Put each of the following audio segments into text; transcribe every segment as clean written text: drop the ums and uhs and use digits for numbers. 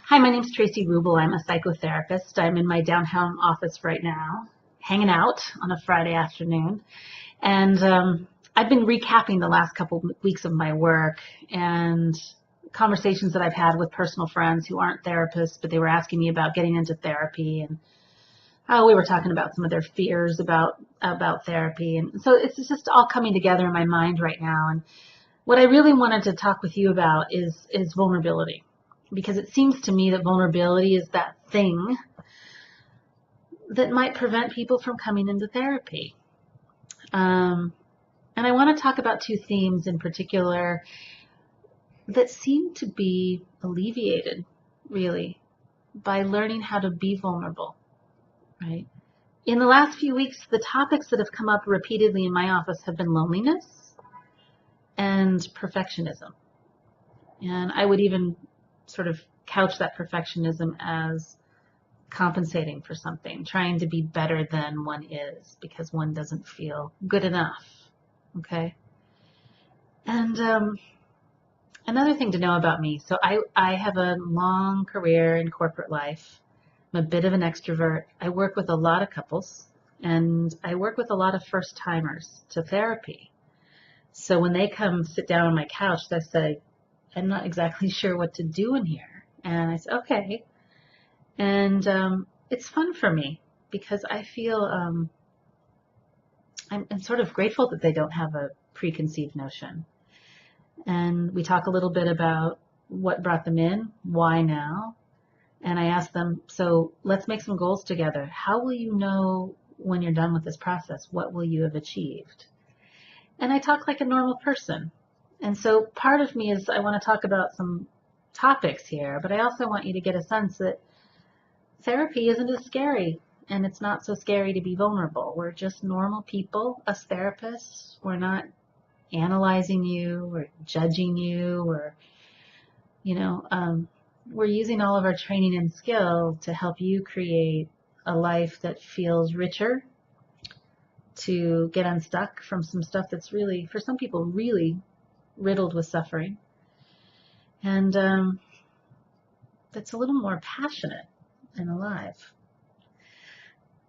Hi, my name's Tracy Rubel. I'm a psychotherapist. I'm in my downtown office right now, hanging out on a Friday afternoon. And I've been recapping the last couple of weeks of my work and conversations that I've had with personal friends who aren't therapists, but they were asking me about getting into therapy. And we were talking about some of their fears about therapy. And so it's just all coming together in my mind right now. And what I really wanted to talk with you about is vulnerability, because it seems to me that vulnerability is that thing that might prevent people from coming into therapy. And I want to talk about two themes in particular that seem to be alleviated, really, by learning how to be vulnerable, right? In the last few weeks, the topics that have come up repeatedly in my office have been loneliness and perfectionism. And I would even sort of couch that perfectionism as compensating for something, trying to be better than one is because one doesn't feel good enough. Okay. And another thing to know about me. So I have a long career in corporate life. I'm a bit of an extrovert. I work with a lot of couples and I work with a lot of first timers to therapy. So when they come sit down on my couch, they say, I'm not exactly sure what to do in here. And I say, okay. And it's fun for me because I feel I'm sort of grateful that they don't have a preconceived notion. And we talk a little bit about what brought them in, why now. And I ask them, so let's make some goals together. How will you know when you're done with this process? What will you have achieved? And I talk like a normal person. And so part of me is I want to talk about some topics here, but I also want you to get a sense that therapy isn't as scary, and it's not so scary to be vulnerable. We're just normal people, us therapists. We're not analyzing you or judging you or, we're using all of our training and skill to help you create a life that feels richer, to get unstuck from some stuff that's really, for some people, really riddled with suffering, and that's a little more passionate and alive.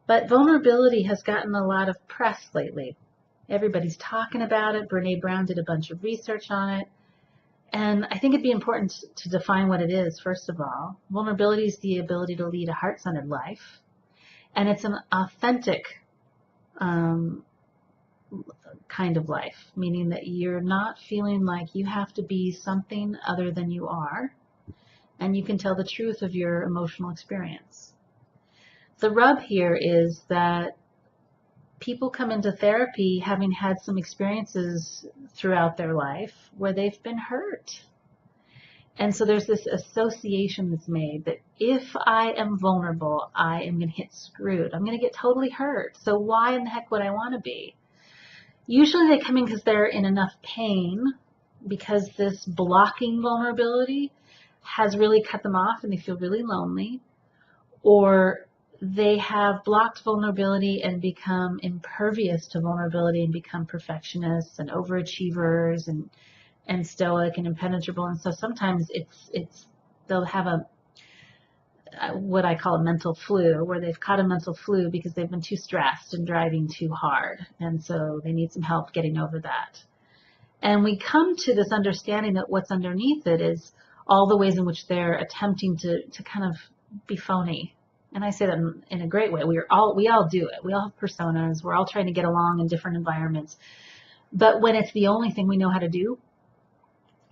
But vulnerability has gotten a lot of press lately. Everybody's talking about it. Brene Brown did a bunch of research on it. And I think it'd be important to define what it is, first of all. Vulnerability is the ability to lead a heart-centered life. And it's an authentic kind of life, meaning that you're not feeling like you have to be something other than you are. And you can tell the truth of your emotional experience. The rub here is that people come into therapy having had some experiences throughout their life where they've been hurt. And so there's this association that's made that if I am vulnerable, I am going to get screwed. I'm going to get totally hurt. So why in the heck would I want to be? Usually they come in because they're in enough pain, because this blocking vulnerability has really cut them off and they feel really lonely, or they have blocked vulnerability and become impervious to vulnerability and become perfectionists and overachievers and stoic and impenetrable. And so sometimes they'll have what I call a mental flu, where they've caught a mental flu because they've been too stressed and driving too hard. And so they need some help getting over that. And we come to this understanding that what's underneath it is all the ways in which they're attempting to kind of be phony. And I say that in a great way. We all do it. We all have personas. We're all trying to get along in different environments. But when it's the only thing we know how to do,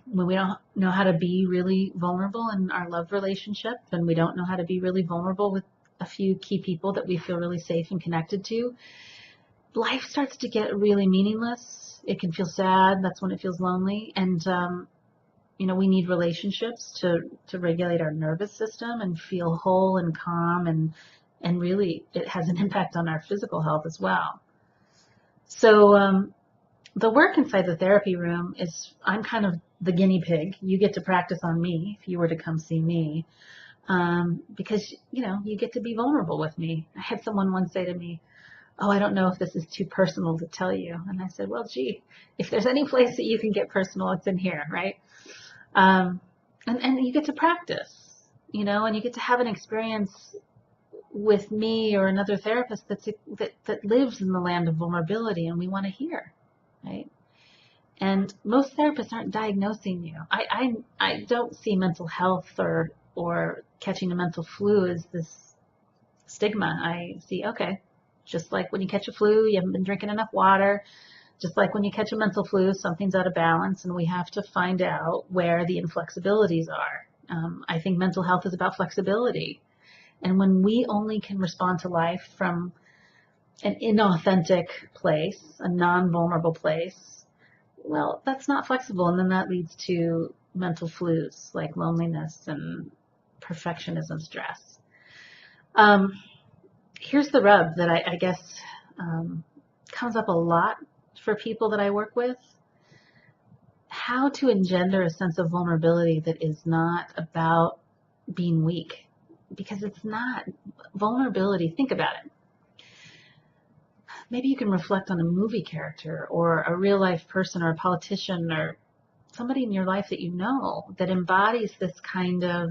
when we don't know how to be really vulnerable in our love relationship, and we don't know how to be really vulnerable with a few key people that we feel really safe and connected to, life starts to get really meaningless. It can feel sad. That's when it feels lonely. And we need relationships to regulate our nervous system and feel whole and calm, and really it has an impact on our physical health as well. So the work inside the therapy room is, I'm kind of the guinea pig. You get to practice on me if you were to come see me, because you get to be vulnerable with me. I had someone once say to me, oh, I don't know if this is too personal to tell you. And I said, well, gee, if there's any place that you can get personal, it's in here, right? And you get to practice. and you get to have an experience with me or another therapist that lives in the land of vulnerability, and we want to hear, right? And most therapists aren't diagnosing you. I don't see mental health or catching a mental flu as this stigma. I see, okay, just like when you catch a flu, you haven't been drinking enough water. Just like when you catch a mental flu, something's out of balance, and we have to find out where the inflexibilities are. I think mental health is about flexibility. And when we only can respond to life from an inauthentic place, a non-vulnerable place, well, that's not flexible, and then that leads to mental flus like loneliness and perfectionism stress. Here's the rub that I guess comes up a lot for people that I work with. How to engender a sense of vulnerability that is not about being weak, because it's not. Vulnerability, think about it. Maybe you can reflect on a movie character or a real life person or a politician or somebody in your life that you know that embodies this kind of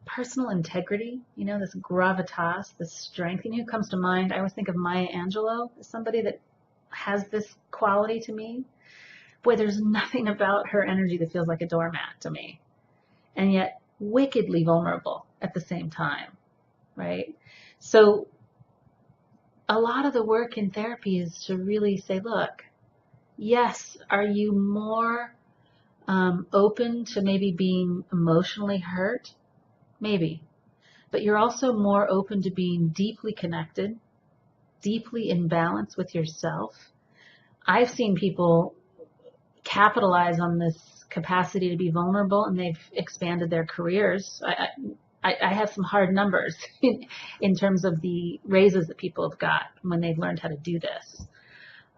personal integrity, this gravitas, this strength. Who comes to mind? I always think of Maya Angelou as somebody that has this quality to me. Boy, there's nothing about her energy that feels like a doormat to me, and yet wickedly vulnerable at the same time, right? So a lot of the work in therapy is to really say, look, yes, are you more open to maybe being emotionally hurt? Maybe. But you're also more open to being deeply connected, deeply in balance with yourself. I've seen people capitalize on this capacity to be vulnerable, and they've expanded their careers. I have some hard numbers in terms of the raises that people have got when they've learned how to do this.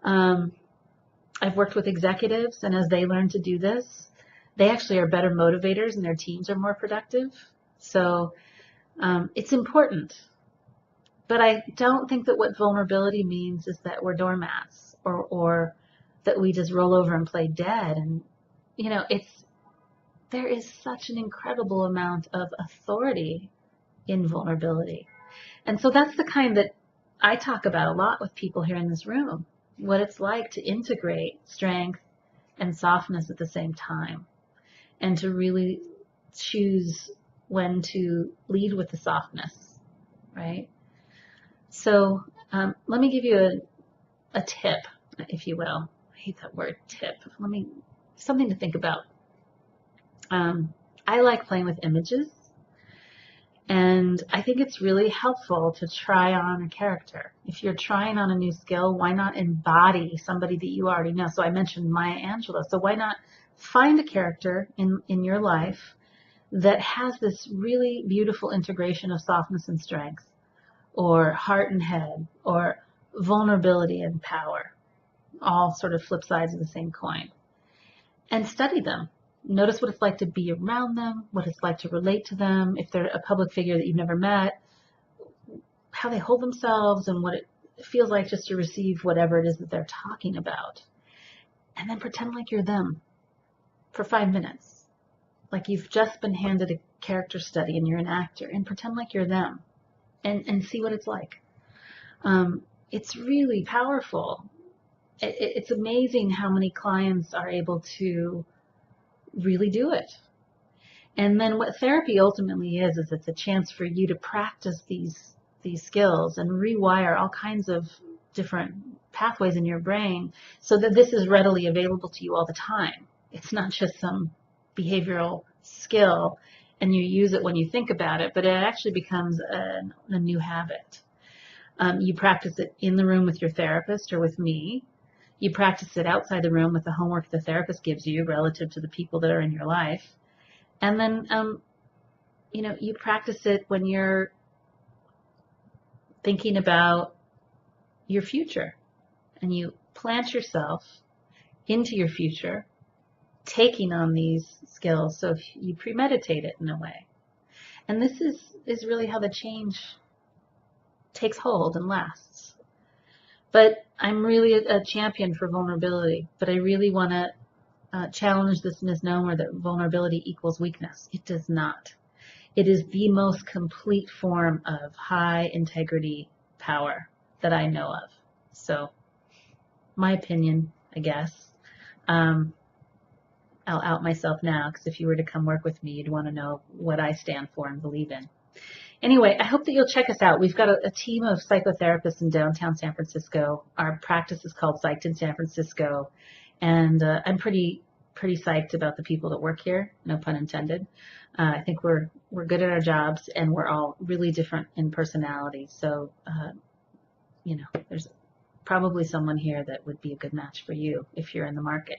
I've worked with executives, and as they learn to do this, they actually are better motivators and their teams are more productive. So it's important. But I don't think that what vulnerability means is that we're doormats or that we just roll over and play dead. And, there is such an incredible amount of authority in vulnerability. And so that's the kind that I talk about a lot with people here in this room, what it's like to integrate strength and softness at the same time, and to really choose when to lead with the softness, right? So let me give you a tip, if you will. I hate that word, tip. Something to think about. I like playing with images, and I think it's really helpful to try on a character. If you're trying on a new skill, why not embody somebody that you already know? So I mentioned Maya Angelou. So why not find a character in your life that has this really beautiful integration of softness and strength, or heart and head, or vulnerability and power, all sort of flip sides of the same coin, and study them. Notice what it's like to be around them, what it's like to relate to them, if they're a public figure that you've never met, how they hold themselves, and what it feels like just to receive whatever it is that they're talking about. And then pretend like you're them for 5 minutes. Like you've just been handed a character study and you're an actor, and pretend like you're them and see what it's like. It's really powerful. It's amazing how many clients are able to really do it. And then what therapy ultimately is it's a chance for you to practice these skills and rewire all kinds of different pathways in your brain so that this is readily available to you all the time. It's not just some behavioral skill and you use it when you think about it, but it actually becomes a new habit. You practice it in the room with your therapist or with me. You practice it outside the room with the homework the therapist gives you relative to the people that are in your life. And then, you practice it when you're thinking about your future, and you plant yourself into your future, taking on these skills. So if you premeditate it in a way. And this is really how the change takes hold and lasts. But I'm really a champion for vulnerability, but I really want to challenge this misnomer that vulnerability equals weakness. It does not. It is the most complete form of high integrity power that I know of. So, my opinion, I guess. I'll out myself now, because if you were to come work with me, you'd want to know what I stand for and believe in. Anyway, I hope that you'll check us out. We've got a team of psychotherapists in downtown San Francisco. Our practice is called Psyched in San Francisco, and I'm pretty psyched about the people that work here, no pun intended. I think we're good at our jobs, and we're all really different in personality. So, there's probably someone here that would be a good match for you if you're in the market.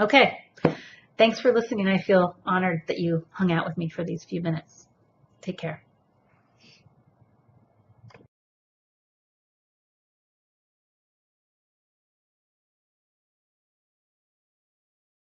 Okay, thanks for listening. I feel honored that you hung out with me for these few minutes. Take care.